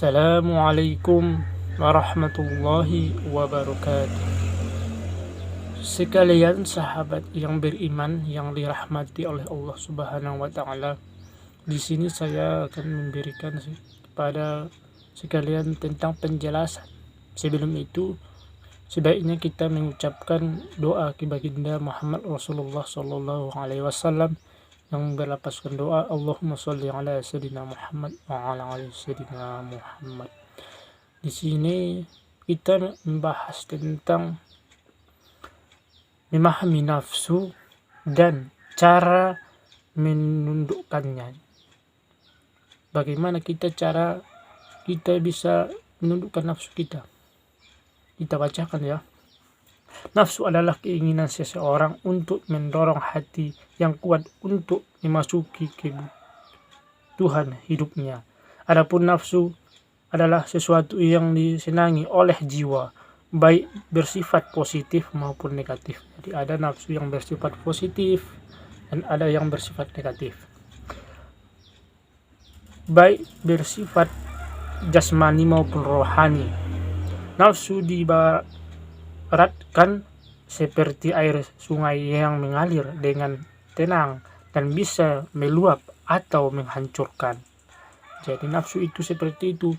Assalamualaikum warahmatullahi wabarakatuh. Sekalian sahabat yang beriman yang dirahmati oleh Allah Subhanahu wa taala. Di sini saya akan memberikan kepada sekalian tentang penjelasan. Sebelum itu, sebaiknya kita mengucapkan doa kepada baginda Muhammad Rasulullah sallallahu alaihi wasallam yang berlapaskan doa Allahumma sholli ala sayyidina Muhammad wa ala ali sayyidina Muhammad. Di sini kita membahas tentang memahami nafsu dan cara menundukkannya. Bagaimana cara kita bisa menundukkan nafsu kita? Kita bacakan ya. Nafsu adalah keinginan seseorang untuk mendorong hati yang kuat untuk memasuki kebutuhan hidupnya. Adapun nafsu adalah sesuatu yang disenangi oleh jiwa, baik bersifat positif maupun negatif. Jadi ada nafsu yang bersifat positif dan ada yang bersifat negatif. Baik bersifat jasmani maupun rohani. Nafsu diibaratkan seperti air sungai yang mengalir dengan tenang dan bisa meluap atau menghancurkan. Jadi nafsu itu seperti itu.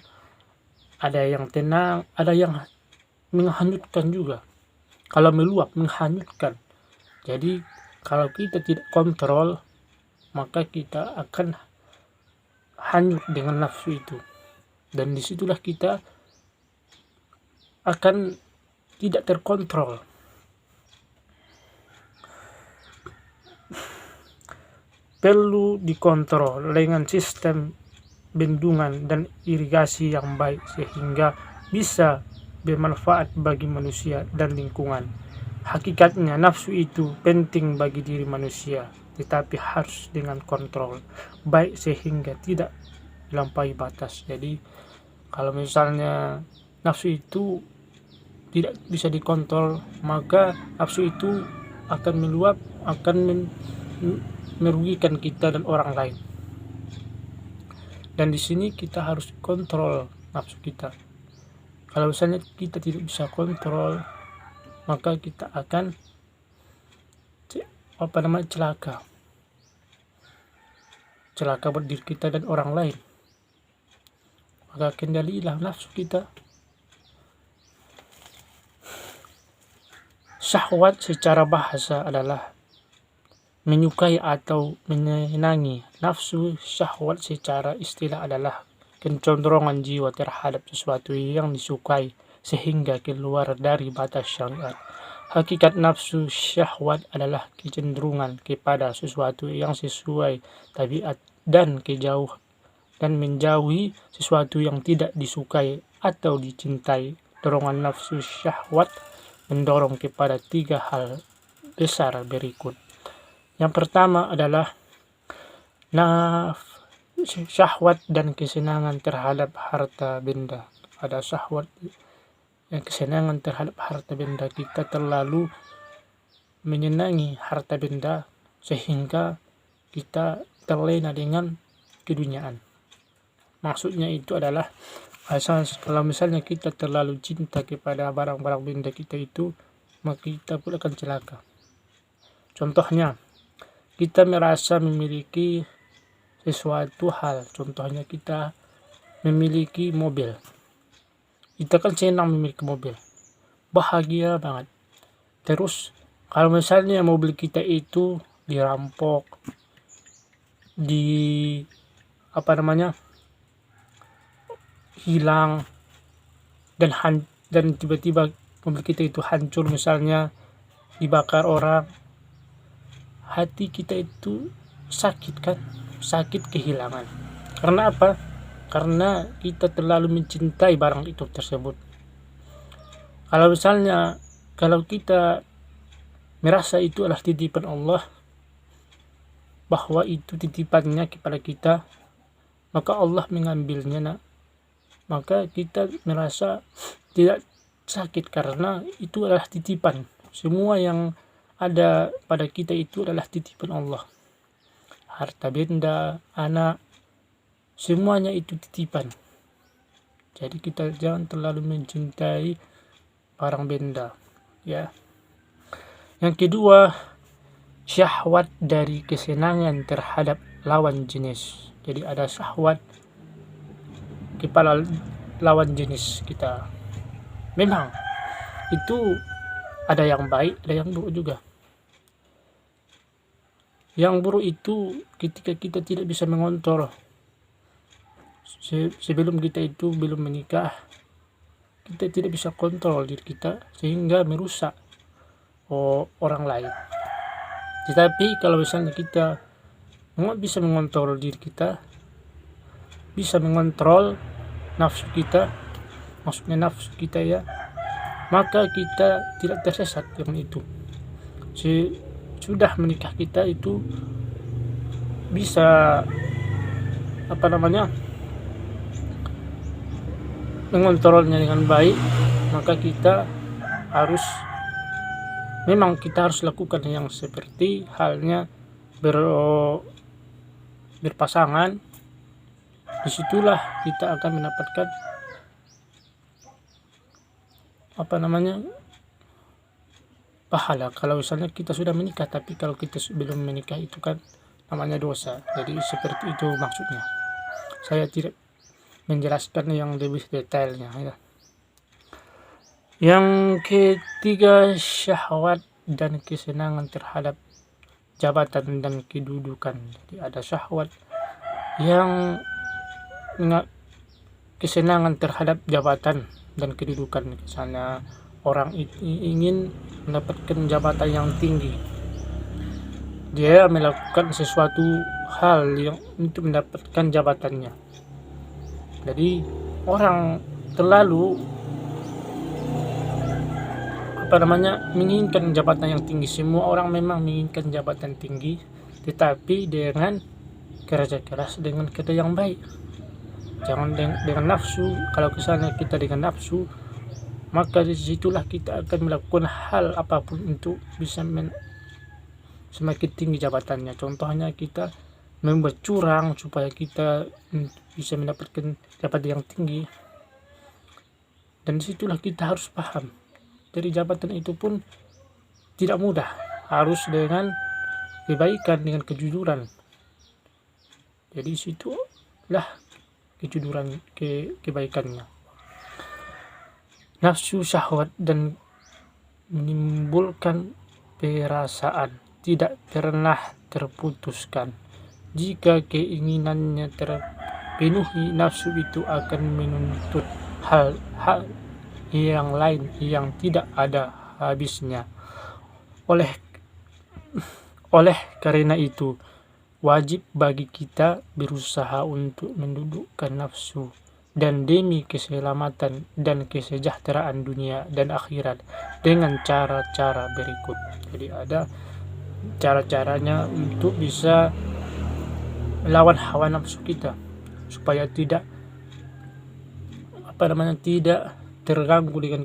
Ada yang tenang, ada yang menghanyutkan juga. Kalau meluap, menghanyutkan. Jadi kalau kita tidak kontrol, maka kita akan hanyut dengan nafsu itu. Dan disitulah kita akan tidak terkontrol. Perlu dikontrol dengan sistem bendungan dan irigasi yang baik sehingga bisa bermanfaat bagi manusia dan lingkungan. Hakikatnya nafsu itu penting bagi diri manusia, tetapi harus dengan kontrol baik sehingga tidak melampaui batas. Jadi kalau misalnya nafsu itu tidak bisa dikontrol, maka nafsu itu akan meluap, akan merugikan kita dan orang lain. Dan di sini kita harus kontrol nafsu kita. Kalau misalnya kita tidak bisa kontrol, maka kita akan celaka buat diri kita dan orang lain. Maka kendalilah nafsu kita. Syahwat secara bahasa adalah menyukai atau menyenangi. Nafsu syahwat secara istilah adalah kecenderungan jiwa terhadap sesuatu yang disukai sehingga keluar dari batas syariat. Hakikat nafsu syahwat adalah kecenderungan kepada sesuatu yang sesuai tabiat dan menjauhi sesuatu yang tidak disukai atau dicintai. Dorongan nafsu syahwat mendorong kepada 3 hal besar berikut. Yang pertama adalah syahwat dan kesenangan terhadap harta benda. Ada syahwat dan kesenangan terhadap harta benda. Kita terlalu menyenangi harta benda sehingga kita terlena dengan keduniaan. Maksudnya itu adalah kalau misalnya kita terlalu cinta kepada barang-barang benda kita itu, maka kita pun akan celaka. Contohnya, kita merasa memiliki sesuatu hal. Contohnya kita memiliki mobil. Kita kan senang memiliki mobil. Bahagia banget. Terus kalau misalnya mobil kita itu dirampok, hilang dan tiba-tiba mobil kita itu hancur, misalnya dibakar orang, hati kita itu sakit kan, sakit kehilangan. Karena apa? Karena kita terlalu mencintai barang itu tersebut. Kalau kita merasa itu adalah titipan Allah, bahwa itu titipannya kepada kita, maka Allah mengambilnya, maka kita merasa tidak sakit karena itu adalah titipan. Semua yang ada pada kita itu adalah titipan Allah. Harta benda, anak, semuanya itu titipan. Jadi kita jangan terlalu mencintai barang benda, ya. Yang kedua, syahwat dari kesenangan terhadap lawan jenis. Jadi ada syahwat kepada lawan jenis kita. Memang itu ada yang baik, ada yang buruk juga. Yang buruk itu ketika kita tidak bisa mengontrol sebelum kita itu belum menikah, kita tidak bisa kontrol diri kita sehingga merusak orang lain. Tetapi kalau misalnya kita bisa mengontrol diri kita, bisa mengontrol nafsu kita, maksudnya nafsu kita ya, maka kita tidak tersesat dengan itu. Sudah menikah kita itu bisa mengontrolnya dengan baik, maka kita harus lakukan yang seperti halnya berpasangan. Disitulah kita akan mendapatkan pahala. Kalau misalnya kita sudah menikah, tapi kalau kita belum menikah itu kan namanya dosa. Jadi seperti itu maksudnya. Saya tidak menjelaskan yang lebih detailnya ya. Yang ketiga, syahwat dan kesenangan terhadap jabatan dan kedudukan. Jadi ada syahwat yang kesenangan terhadap jabatan dan kedudukan. Misalnya orang ingin mendapatkan jabatan yang tinggi, dia melakukan sesuatu hal yang untuk mendapatkan jabatannya. Jadi orang terlalu menginginkan jabatan yang tinggi. Semua orang memang menginginkan jabatan tinggi, tetapi dengan kerja keras, dengan kerja yang baik. Jangan dengan nafsu. Kalau kesana kita dengan nafsu, maka disitulah kita akan melakukan hal apapun untuk bisa semakin tinggi jabatannya. Contohnya kita membuat curang supaya kita bisa mendapatkan jabatan yang tinggi. Dan disitulah kita harus paham, dari jabatan itu pun tidak mudah, harus dengan kebaikan, dengan kejujuran. Jadi situlah kejujuran, kebaikannya. Nafsu, syahwat dan menimbulkan perasaan tidak pernah terputuskan. Jika keinginannya terpenuhi, nafsu itu akan menuntut hal-hal yang lain yang tidak ada habisnya. Oleh karena itu, wajib bagi kita berusaha untuk mendudukkan nafsu dan demi keselamatan dan kesejahteraan dunia dan akhirat dengan cara-cara berikut. Jadi ada cara-caranya untuk bisa melawan hawa nafsu kita supaya tidak terganggu dengan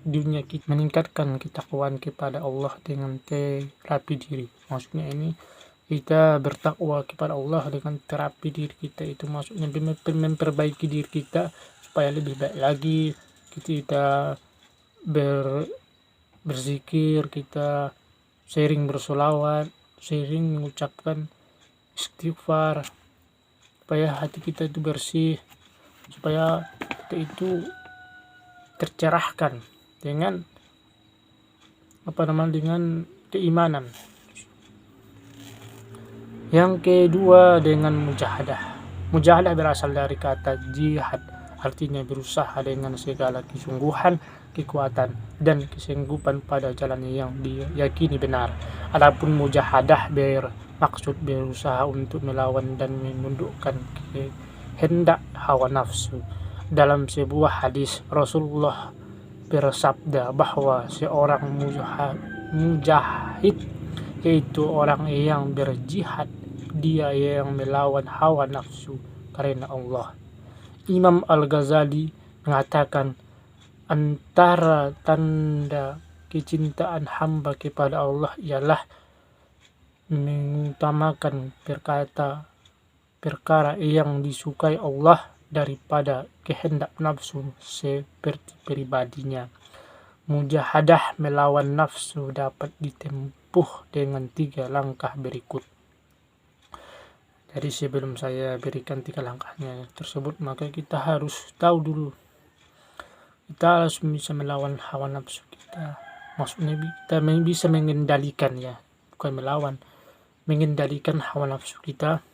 dunia kita. Meningkatkan ketakwaan kepada Allah dengan terapi diri. Maksudnya ini kita bertakwa kepada Allah dengan terapi diri kita, itu maksudnya memperbaiki diri kita supaya lebih baik lagi. Kita berzikir, kita sering bersolawat, sering mengucapkan istighfar, supaya hati kita itu bersih, supaya kita itu tercerahkan dengan dengan keimanan. Yang kedua, dengan mujahadah. Mujahadah berasal dari kata jihad, artinya berusaha dengan segala kesungguhan, kekuatan dan kesanggupan pada jalan yang diyakini benar. Adapun mujahadah bermaksud berusaha untuk melawan dan menundukkan kehendak hawa nafsu. Dalam sebuah hadis, Rasulullah bersabda bahwa seorang mujahid yaitu orang yang berjihad, dia yang melawan hawa nafsu karena Allah. Imam Al-Ghazali mengatakan, antara tanda kecintaan hamba kepada Allah ialah mengutamakan perkara yang disukai Allah daripada kehendak nafsu seperti pribadinya. Mujahadah melawan nafsu dapat ditempuh dengan 3 langkah berikut. Jadi sebelum saya berikan 3 langkahnya tersebut, maka kita harus tahu dulu. Kita harus bisa melawan hawa nafsu kita. Maksudnya kita bisa mengendalikan, ya, bukan melawan, mengendalikan hawa nafsu kita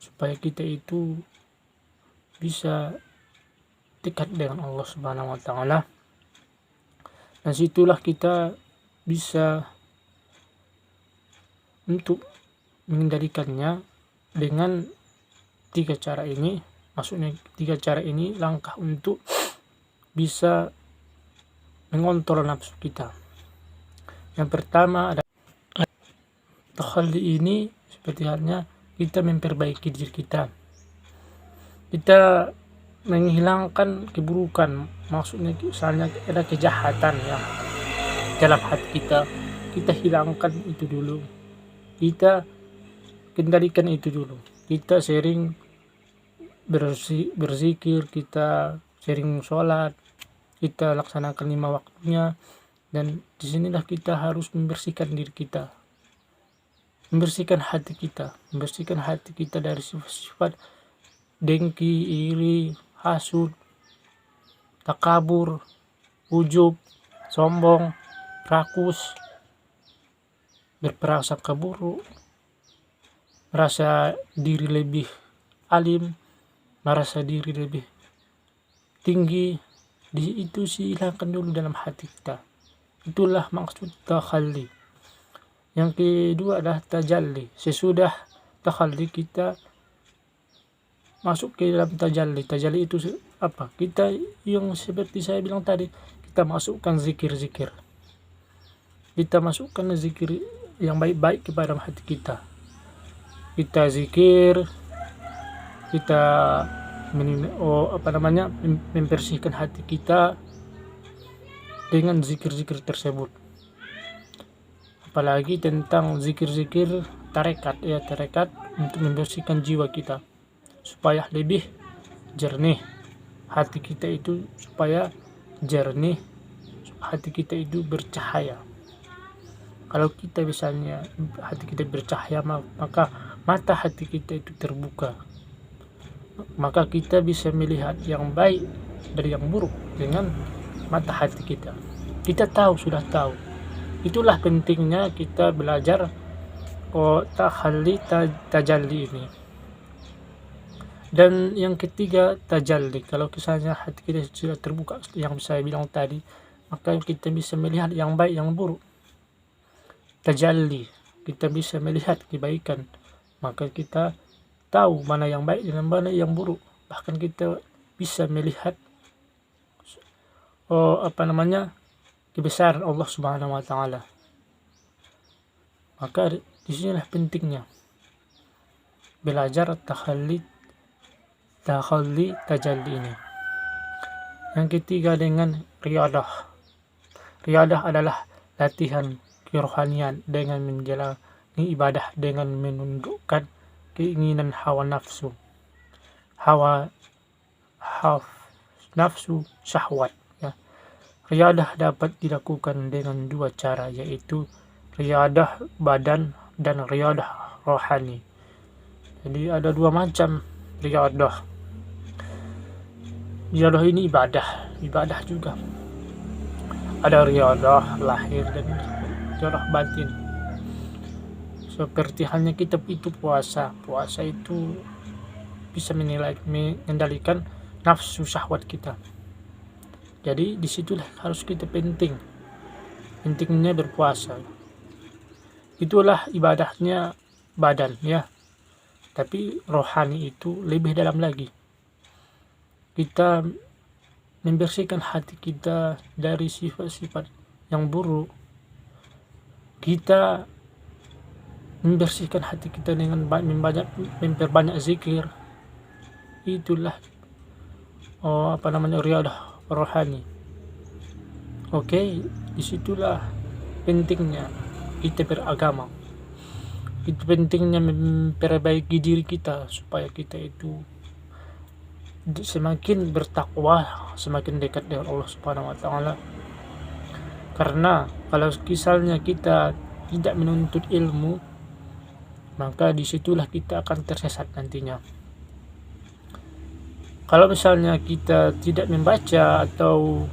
supaya kita itu bisa dekat dengan Allah Subhanahu wa taala. Dan situlah kita bisa untuk mengendalikannya dengan 3 cara ini. Maksudnya 3 cara ini langkah untuk bisa mengontrol nafsu kita. Yang pertama ada takhalli. Ini seperti halnya kita memperbaiki diri kita. Kita menghilangkan keburukan, maksudnya misalnya ada kejahatan yang dalam hati kita hilangkan itu dulu, kita kendalikan itu dulu. Kita sering berzikir, kita sering sholat, kita laksanakan 5 waktunya, dan disinilah kita harus membersihkan diri kita, membersihkan hati kita dari sifat-sifat dengki, iri, hasud, takabur, ujub, sombong, rakus, berprasangka buruk, merasa diri lebih alim, merasa diri lebih tinggi. Itu sih hilangkan dulu dalam hati kita. Itulah maksud takhalli. Yang kedua adalah tajalli. Sesudah takhalli kita masuk ke dalam tajalli. Tajalli itu apa? Kita yang seperti saya bilang tadi, kita masukkan zikir-zikir. Kita masukkan zikir yang baik-baik kepada hati kita. Kita zikir, kita membersihkan hati kita dengan zikir-zikir tersebut. Apalagi tentang zikir-zikir tarekat, ya, tarekat untuk membersihkan jiwa kita supaya lebih jernih hati kita itu, supaya jernih hati kita itu bercahaya. Kalau kita misalnya hati kita bercahaya, maka mata hati kita itu terbuka, maka kita bisa melihat yang baik dari yang buruk dengan mata hati kita. Kita sudah tahu. Itulah pentingnya kita belajar takhalli, tajalli ini. Dan yang ketiga tajalli. Kalau misalnya hati kita sudah terbuka, yang saya bilang tadi, maka kita bisa melihat yang baik, yang buruk. Tajalli, kita bisa melihat kebaikan, maka kita tahu mana yang baik dan mana yang buruk. Bahkan kita bisa melihat kebesaran Allah Subhanahu wa taala. Maka disinilah pentingnya belajar takhalli, tajalli ini. Yang ketiga dengan riyadah. Riyadah adalah latihan kerohanian dengan menjalani ibadah dengan menundukkan keinginan hawa nafsu, nafsu syahwat, ya. Riyadah dapat dilakukan dengan 2 cara, yaitu riyadah badan dan riyadah rohani. Jadi ada 2 macam riyadah. Riyadah ini ibadah juga. Ada riyadah lahir dan riyadah batin. Seperti halnya kita itu puasa itu bisa mengendalikan nafsu syahwat kita. Jadi disitulah harus kita pentingnya berpuasa. Itulah ibadahnya badan, ya. Tapi rohani itu lebih dalam lagi. Kita membersihkan hati kita dari sifat-sifat yang buruk. Kita membersihkan hati kita dengan memperbanyak zikir. Itulah riyadah rohani. Oke, disitulah pentingnya kita beragama. Itu pentingnya memperbaiki diri kita supaya kita itu semakin bertakwa, semakin dekat dengan Allah Subhanahu wa taala. Karena kalau misalnya kita tidak menuntut ilmu, maka disitulah kita akan tersesat nantinya. Kalau misalnya kita tidak membaca atau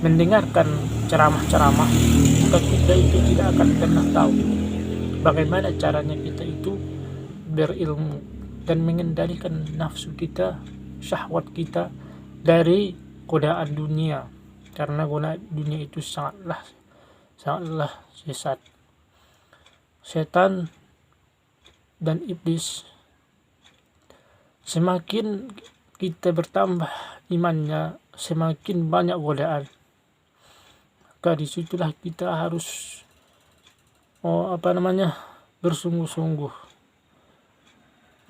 mendengarkan ceramah-ceramah, maka kita itu tidak akan pernah tahu bagaimana caranya kita itu berilmu dan mengendalikan nafsu kita, syahwat kita dari godaan dunia. Karena godaan dunia itu sangatlah sesat. Setan dan iblis, semakin kita bertambah imannya, semakin banyak godaan. Maka disitulah kita harus bersungguh-sungguh,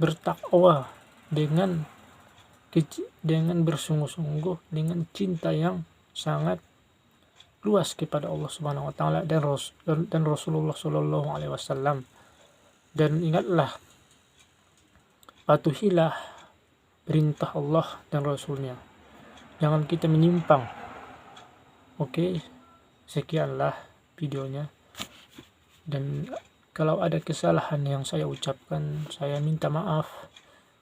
bertakwa dengan bersungguh-sungguh dengan cinta yang sangat luas kepada Allah Subhanahu wa taala dan Rasulullah sallallahu alaihi wasallam. Dan ingatlah, patuhilah perintah Allah dan Rasulnya. Jangan kita menyimpang. Oke, sekianlah videonya. Dan kalau ada kesalahan yang saya ucapkan, saya minta maaf.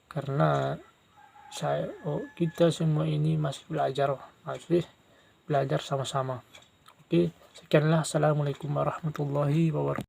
Karena kita semua ini masih belajar sama-sama. Oke, sekianlah. Assalamualaikum warahmatullahi wabarakatuh.